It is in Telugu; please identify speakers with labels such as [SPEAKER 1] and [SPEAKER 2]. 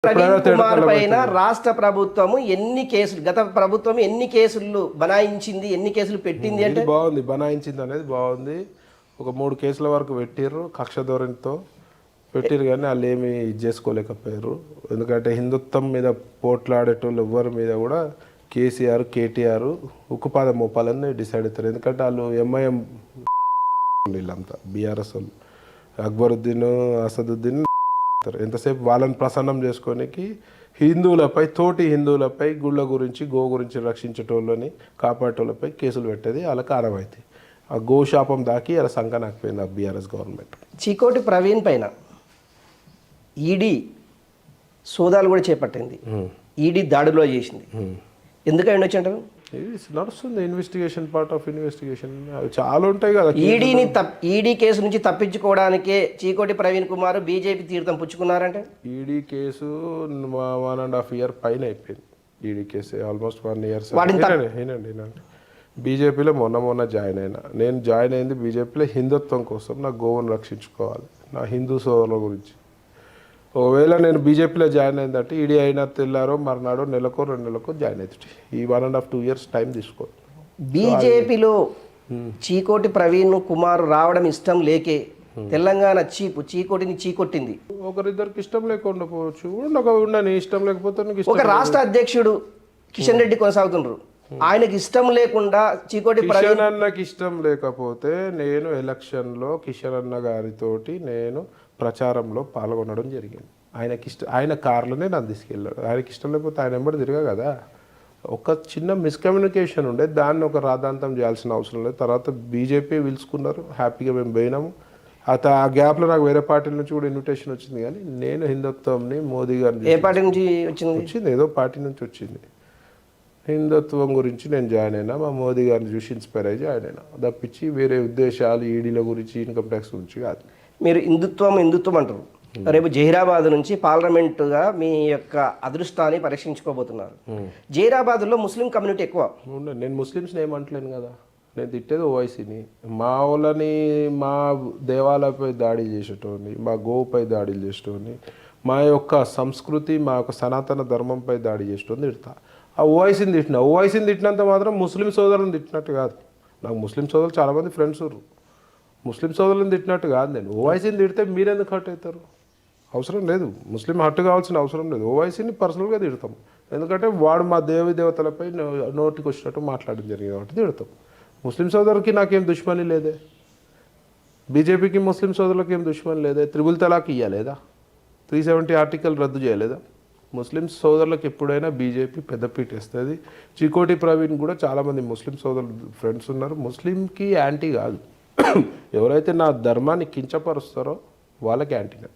[SPEAKER 1] ప్రవీణ్ కుమార్ పైన రాష్ట్ర ప్రభుత్వము ఎన్ని కేసులు గత ప్రభుత్వం ఎన్ని కేసులు బనాయించింది ఎన్ని కేసులు పెట్టింది అంటే
[SPEAKER 2] బాగుంది. బనాయించింది అనేది బాగుంది. ఒక 3 కేసుల వరకు పెట్టిర్రు, కక్ష ధోరణితో పెట్టిరు. కానీ వాళ్ళు ఏమి ఇది చేసుకోలేకపోయారు. ఎందుకంటే హిందుత్వం మీద పోట్లాడేటోళ్ళు ఎవ్వరి మీద కూడా కేసీఆర్ కేటీఆర్ ఉక్కుపాదం మోపాలని డిసైడ్ అవుతారు. ఎందుకంటే వాళ్ళు ఎంఐఎం వీళ్ళంతా బీఆర్ఎస్ వాళ్ళు అక్బరుద్దీన్ అసదుద్దీన్ ఎంతసేపు వాళ్ళని ప్రసన్నం చేసుకోనికి హిందువులపై తోటి హిందువులపై గుళ్ళ గురించి గో గురించి రక్షించేటోళ్ళని కాపాడేటోళ్ళపై కేసులు పెట్టేది వాళ్ళకి ఆనవాయితీ. ఆ గోశాపం దాకి అలా సంకనాకపోయింది ఆ బీఆర్ఎస్ గవర్నమెంట్.
[SPEAKER 1] చీకోటి ప్రవీణ్ పైన ఈడీ సోదాలు కూడా చేపట్టింది, ఈడీ దాడిలో చేసింది. ఎందుకని ఉండొచ్చు అంటారు?
[SPEAKER 2] నడుస్తుంది ఇన్వెస్టిగేషన్, పార్ట్ ఆఫ్ ఇన్వెస్టిగేషన్. అవి చాలా ఉంటాయి కదా.
[SPEAKER 1] ఈడీ కేసు నుంచి తప్పించుకోవడానికే చీకోటి ప్రవీణ్ కుమార్ బీజేపీ తీర్థం పుచ్చుకున్నారంటే
[SPEAKER 2] ఈడీ కేసు 1.5 year పైన అయిపోయింది. ED case almost 1 year. ఏనండి బీజేపీలో మొన్న జాయిన్ అయినా. నేను జాయిన్ అయింది బీజేపీలో హిందుత్వం కోసం, నా గోవును రక్షించుకోవాలి, నా హిందూ సోదరుల గురించి. ఒకవేళ నేను బీజేపీలో జాయిన్ అయిందంటే ఈడీ అయినా తెల్లారో మర్నాడో నెలకో 2 నెలలకో జాయిన్ అవుతుంది. ఈ 1.5-2 years టైం తీసుకో.
[SPEAKER 1] బీజేపీలో చీకోటి ప్రవీణ్ కుమార్ రావడం ఇష్టం లేకే తెలంగాణ చీకోటిని చీకొట్టింది.
[SPEAKER 2] ఒకరిద్దరికి ఇష్టం లేకుండా పోవచ్చు, ఉండని ఇష్టం లేకపోతే
[SPEAKER 1] ఒక రాష్ట్ర అధ్యక్షుడు కిషన్ రెడ్డి కొనసాగుతున్నారు, ఆయనకి ఇష్టం లేకుండా చీకోటి
[SPEAKER 2] కిషన్ అన్నకి ఇష్టం లేకపోతే నేను ఎలక్షన్లో కిషన్ అన్న గారితోటి నేను ప్రచారంలో పాల్గొనడం జరిగింది. ఆయన కార్లోనే నన్ను తీసుకెళ్ళాడు. ఆయనకి ఇష్టం లేకపోతే ఆయన వెంబడి తిరగా కదా. ఒక చిన్న మిస్కమ్యూనికేషన్ ఉండే, దాన్ని ఒక రాద్ధాంతం చేయాల్సిన అవసరం లేదు. తర్వాత బీజేపీ పిలుచుకున్నారు, హ్యాపీగా మేము పోయినాము. ఆ గ్యాప్లో నాకు వేరే పార్టీల నుంచి కూడా ఇన్విటేషన్ వచ్చింది. కానీ నేను హిందుత్వంని మోదీ గారిని
[SPEAKER 1] ఏ పార్టీ నుంచి
[SPEAKER 2] వచ్చింది? ఏదో పార్టీ నుంచి వచ్చింది. హిందుత్వం గురించి నేను జాయిన్ అయినా, మా మోదీ గారిని చూసి ఇన్స్పైర్ అయ్యి జాయిన్ అయినా తప్పించి వేరే ఉద్దేశాలు ఈడీల గురించి ఇన్కమ్ ట్యాక్స్ గురించి కాదు.
[SPEAKER 1] మీరు హిందుత్వం అంటారు. రేపు జహీరాబాద్ నుంచి పార్లమెంటుగా మీ యొక్క అదృష్టాన్ని పరీక్షించుకోబోతున్నారు. జహీరాబాద్లో ముస్లిం కమ్యూనిటీ ఎక్కువ.
[SPEAKER 2] నేను ముస్లిమ్స్ని ఏమంటలేను కదా, నేను తిట్టేది ఓవైసీని. మా వాళ్ళని మా దేవాలయపై దాడి చేసేటోని, మా గోవుపై దాడులు చేసేటోని, మా యొక్క సంస్కృతి మా యొక్క సనాతన ధర్మంపై దాడి చేసేటోని తిడతా. ఆ ఓవైసీని తిట్టినంత మాత్రం ముస్లిం సోదరులను తిట్టినట్టు కాదు. నాకు ముస్లిం సోదరులు చాలామంది ఫ్రెండ్స్ ఉన్నారు. ముస్లిం సోదరులను తిట్టినట్టు కాదు. నేను ఓవైసీని తిడితే మీరెందుకు హర్ట్ అవుతారు? అవసరం లేదు. ముస్లిం హర్ట్ కావాల్సిన అవసరం లేదు. ఓవైసీని పర్సనల్గా తిడతాం. ఎందుకంటే వాడు మా దేవతలపై నోటికి వచ్చినట్టు మాట్లాడడం జరిగింది కాబట్టి తిడతాం. ముస్లిం సోదరులకి నాకేం దుష్మని లేదే, బీజేపీకి ముస్లిం సోదరులకి ఏం దుష్మని లేదే. 3 తలాక్ ఇవ్వలేదా, 370 ఆర్టికల్ రద్దు చేయలేదా? ముస్లిం సోదరులకు ఎప్పుడైనా బీజేపీ పెద్దపీట వేస్తుంది. చీకోటి ప్రవీణ్ కూడా చాలామంది ముస్లిం సోదరులు ఫ్రెండ్స్ ఉన్నారు. ముస్లింకి యాంటీ కాదు, ఎవరైతే నా ధర్మాన్ని కించపరుస్తారో వాళ్ళకి యాంటీగా.